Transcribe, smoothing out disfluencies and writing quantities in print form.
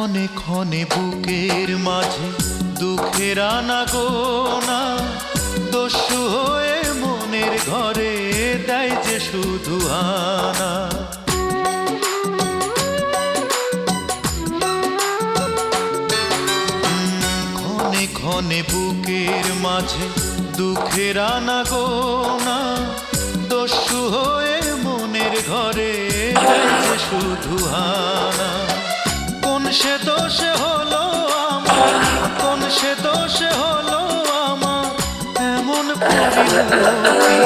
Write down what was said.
ক্ষণে ক্ষণে বুকের মাঝে দুঃখের আনাগোনা, দস্যু হয়ে মনের ঘরে দেয় যে শুধু আনা। ক্ষণে ক্ষণে বুকের মাঝে দুঃখের আনাগোনা, দস্যু হয়ে মনের ঘরে দেয় যে শুধু আনা। কোন সে দোষে হলো আমার, কোন সে দোষে হলো আমার এমন পরিণতি,